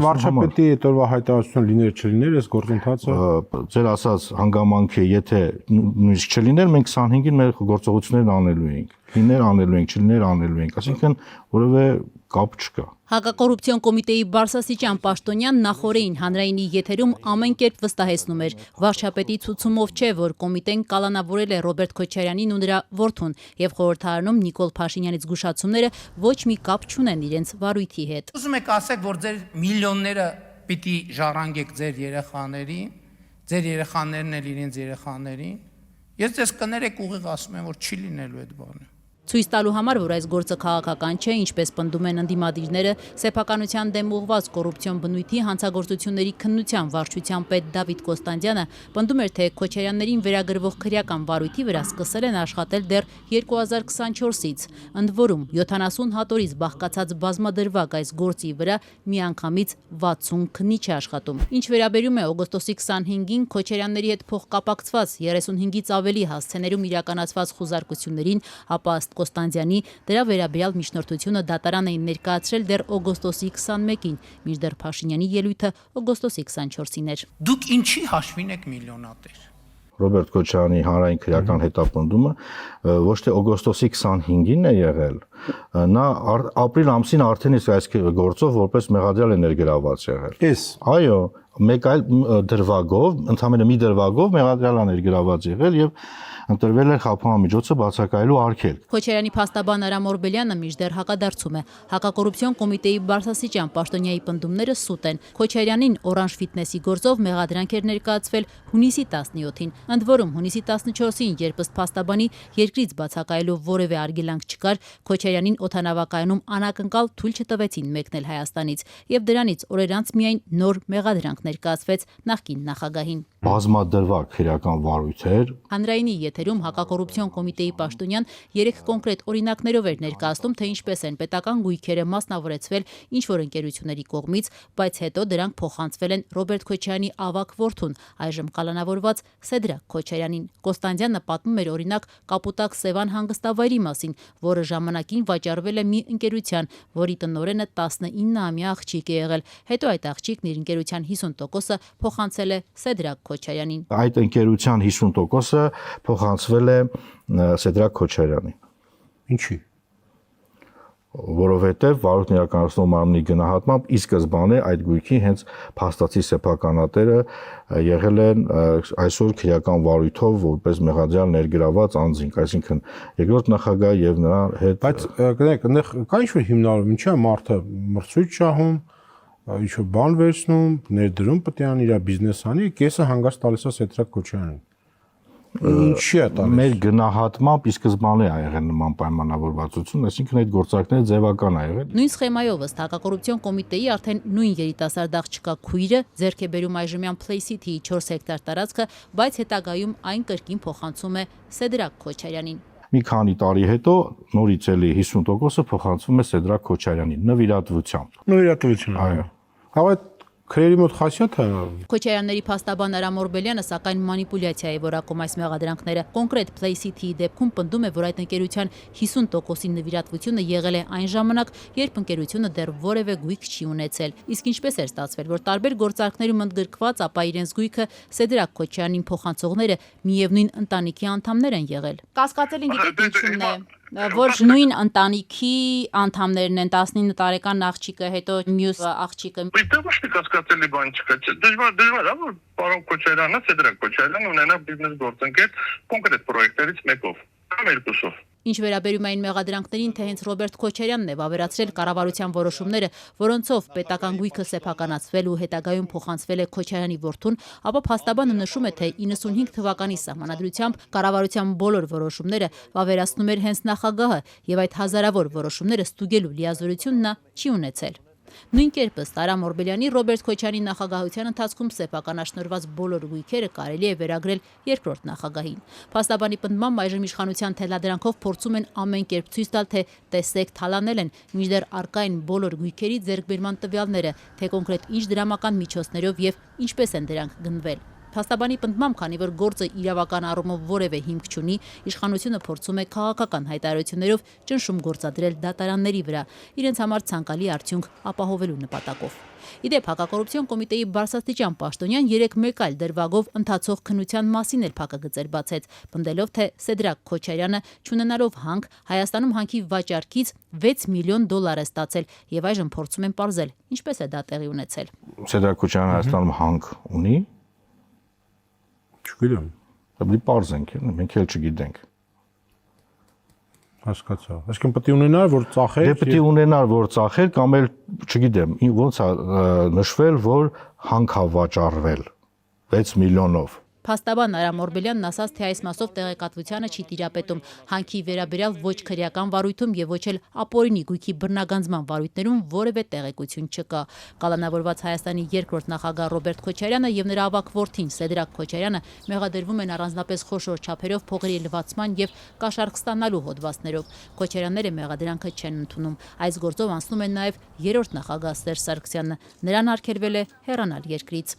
վարչապետի հետորվա հայտարարություն լիներ չլիներ այս գործընթացը։ Ձեր ասած հանգամանքը, եթե նույնիսկ չլիներ, մենք 25-ին մեր գործողություններն անելու էինք։ Լիներ անելու ենք, չլիներ անելու ենք, այսինքն որևէ կապ չկա։ Հակակոռուպցիոն կոմիտեի բարձրաստիճան պաշտոնյան նախորդին հանրայինի եթերում ամեն կերպ վստահեցնում էր, վարչապետի ցուցումով չէ, որ կոմիտեն կալանավորել է Ռոբերտ Քոչարյանին ու նրա որդուն եւ խորհրդարանում Նիկոլ Փաշինյանի զգուշացումները ոչ մի կապ չունեն իրենց վարույթի հետ։ Ուզում եք ասեք, որ ձեր միլիոնները պիտի ժառանգեք ձեր երեխաներն էլ իրենց երեխաներին։ Ես ձեզ կներեք ուղիղ ասում եմ, որ չի լինելու այդ բանը։ Ցույց տալու համար, որ այս գործը քաղաքական չէ, ինչպես պնդում են ընդդիմադիրները, սեփականության դեմ ուղղված կոռուպցիոն բնույթի հանցագործությունների քննության վարչության պետ Դավիթ Կոստանդյանը պնդում էր, թե Քոչարյաններին վերագրվող քրեական վարույթի վրա սկսել են աշխատել դեռ 2024-ից։ Ընդ որում 70 հատորից բաղկացած բազմադրվակ այս գործի վրա միանգամից 60 քննիչ է աշխատում։ Ինչ վերաբերում է օգոստոսի 25-ին Քոչարյանների հետ փոխկապակցված 35-ից ավելի հասցեներում իրականացված խուզարկություններին, ապա Կոստանդյանի դրա վերաբերյալ միջնորդությունը դատարան էին ներկայացրել դեռ օգոստոսի 21-ին, մինչդեռ Փաշինյանի ելույթը օգոստոսի 24-ին էր։ Դուք ինչի հաշվին եք միլիոնատեր։ Ռոբերտ Քոչարյանի հանրային քրեական հետապնդումը ոչ թե օգոստոսի 25-ին է եղել, նա ապրիլ ամսին արդեն իսկ այս գործով որպես մեղադրյալ է ներգրավված եղել։ Այո, մեկ այլ դրվագով, ընդհանրապես մի դրվագով մեղադրյալ է ներգրավված եղել եւ ընտրվել է խափանամիջոցը բացակայելու արգելք։ Քոչարյանի փաստաբան Արամ Օրբելյանը մինչդեռ հակադարձում է։ Հակակոռուպցիոն կոմիտեի բարձրաստիճան պաշտոնյայի պնդումները սուտ են։ Քոչարյանին Օրանժ ֆիթնեսի գործով մեղադրանք էր ներկայացվել հունիսի 17-ին։ Ընդ որում հունիսի 14-ին, երբ ըստ փաստաբանի երկրից բացակայելու որևէ արգելանք չկար, Քոչարյանին օդանավակայանում անակնկալ թույլ չտվեցին մեկնել Հայաստանից, եւ դրանից օրեր անց միայն նոր մեղադրանք ներկայացվեց նախկին նախագահին։ Բազմադրվակ քրեական վարույթեր։ Հանրայինի եթերում հակակոռուպցիոն կոմիտեի պաշտոնյան 3 կոնկրետ օրինակներով էր ներկայացնում, թե ինչպես են պետական գույքերը մասնավորեցվել ինչ-որ ընկերությունների կողմից, բայց հետո դրանք փոխանցվել են Ռոբերտ Քոչարյանի ավագ որդուն, այժմ կալանավորված Սեդրակ Քոչարյանին։ Կոստանդյանը պատմում էր օրինակ Կապուտակ Սևան հանգստավայրի մասին, որը ժամանակին վաճառվել է մի ընկերության, որի տնօրենը 19-ամյա աղջիկ է եղել։ Հետո այդ աղջիկն իր ընկերության 50%-ը փոխանցել է Սեդրակ Քոչարյանին։ Այդ ընկերության 50%-ը փոխանցվել է Սեդրակ Քոչարյանին։ Ինչի՞։ Որովհետև վարույթ իրականացնող մարմնի գնահատմամբ ի սկզբանե այդ գույքի հենց փաստացի սեփականատերը եղել են այսօր քրեական վարույթով որպես մեղադրյալ ներգրաված անձինք, այսինքն երկրորդ նախագահ եւ նրա հետ։ Բայց գնանք, այնտեղ կա ինչ-որ հիմնարկ, ինչա մարդը մրցույթ շահում, ինչ-որ բան վերցնում, ներդրում պետք է անի իր բիզնես անի, կեսը հանգած տալիս է Սեդրակ Քոչարյանին։ Ինչի՞ է տալիս։ Մեր գնահատմամբ ի սկզբանե ա եղել նման պայմանավորվածություն, այսինքն այդ գործակները ձևական ա եղել։ Նույն սխեմայով ըստ հակակոռուպցիոն կոմիտեի արդեն նույն երիտասարդ աղջկա քույրը ձեռք է բերում այժմյան Play City-ի 4 հեկտար տարածքը, բայց հետագայում այն կրկին փոխանցում է Սեդրակ Քոչարյանին։ Մի քանի տարի հետո նորից էլի 50%-ը փոխանցվում է Սեդրակ Քոչարյանին նվիրատվությամբ։ Նվիրատվություն, այո։ Հավատ քրերի մոտ խասյաթ է։ Քոչարյանների փաստաբան Արամ Օրբելյանը սակայն մանիպուլյացիա է որակում այս մեղադրանքները։ Կոնկրետ Play City-ի դեպքում պնդում է, որ այդ ընկերության 50%-ի նվիրատվությունը եղել է այն ժամանակ, երբ ընկերությունը դեռ որևէ գույք չի ունեցել։ Իսկ ինչպես էր ստացվել, որ տարբեր գործարքներում ընդգրկված, ապա իրենց գույքը Սեդրակ Քոչարյանին փոխանցողները միևնույն ընտանիքի անդամներ են եղել։ Կասկածելին գիտեք ինչու՞մն է, որ նույն ընտանիքի անդամներն են 19 տարեկան աղջիկը, հետո մյուս աղջիկը։ Այդտեղ ոչ մի կասկածելի բան չկա։ Դժվար է, որ պարոն Քոչարյանը, Սեդրակ Քոչարյանը ունենա բիզնես գործընկեր կոնկրետ պրոյեկտներից մեկով կամ երկուսով։ Ինչ վերաբերում այն մեղադրանքներին, թե հենց Ռոբերտ Քոչարյանն է վավերացրել կառավարության որոշումները, որոնցով պետական գույքը սեփականացվել ու հետագայում փոխանցվել է Քոչարյանի որդուն, ապա փաստաբանը նշում է, թե 95 թվականի սահմանադրությամբ կառավարության բոլոր որոշումները վավերացնում էր հենց նախագահը, եւ այդ հազարավոր որոշումները ստուգելու լիազորություն նա չի ունեցել։ Նույն կերպ ըստ Արամ Օրբելյանի Ռոբերտ Քոչարյանի նախագահության ընթացքում սեփականաշնորհված բոլոր գույքերը կարելի է վերագրել երկրորդ նախագահին։ Փաստաբանի պնդմամբ այժմ իշխանության թելադրանքով փորձում են ամեն կերպ ցույց տալ, թե տեսեք թալանել են, մինչդեռ առկա են բոլոր գույքերի ձեռքբերման տվյալները, թե կոնկրետ ինչ դրամական միջոցներով եւ ինչպես են դրանք գնվել։ Փաստաբանի պնդմամբ, քանի որ գործը իրավական առումով որևէ հիմք չունի, իշխանությունը փորձում է քաղաքական հայտարարություններով ճնշում գործադրել դատարանների վրա, իրենց համար ցանկալի արդյունք ապահովելու նպատակով։ Իդեպ հակակոռուպցիոն կոմիտեի բարձրաստիճան պաշտոնյան 3-1 այլ դրվագով ընթացող քննության մասին էլ փակագծեր բացեց, պնդելով, թե Սեդրակ Քոչարյանը, չունենալով հանք, Հայաստանում հանքի վաճառքից $6 միլիոն է ստացել եւ այժմ փորձում են պարզել, ինչպես է դա տեղի ունեցել։ Սեդրակ Քոչարյանը Հայաստանում հանք ունի։ Չգիտեմ։ Դե պարզենք, մենք էլ չգիտենք։ Հասկացա։ Այսինքն պետք է ունենար, որ ծախեր։ Դե պետք է ունենար, որ ծախեր կամ էլ, չգիտեմ, ոնց է նշվել, որ հանք է վաճառվել 6 միլիոնով։ Փաստաբան Արա Մորբելյանն ասաց, թե այս մասով տեղեկատվությանը չի տիրապետում հանքի վերաբերյալ ոչ քրեական վարույթում եւ ոչ էլ ապօրինի գույքի բռնագանձման վարույթներում որևէ տեղեկություն չկա։ Կալանավորված Հայաստանի երկրորդ նախագահ Ռոբերտ Քոչարյանը եւ նրա ավագ որդին Սեդրակ Քոչարյանը մեղադրվում են առանձնապես խոշոր չափերով փողերի լվացման եւ կաշառք ստանալու հոդվածներով։ Քոչարյանները մեղադրանքը չեն ընդունում։ Այս գործով անցնում են նաեւ երրորդ նախագահ Սերժ Սարգսյանը։ Նրան արգելվել է հեռանալ երկրից։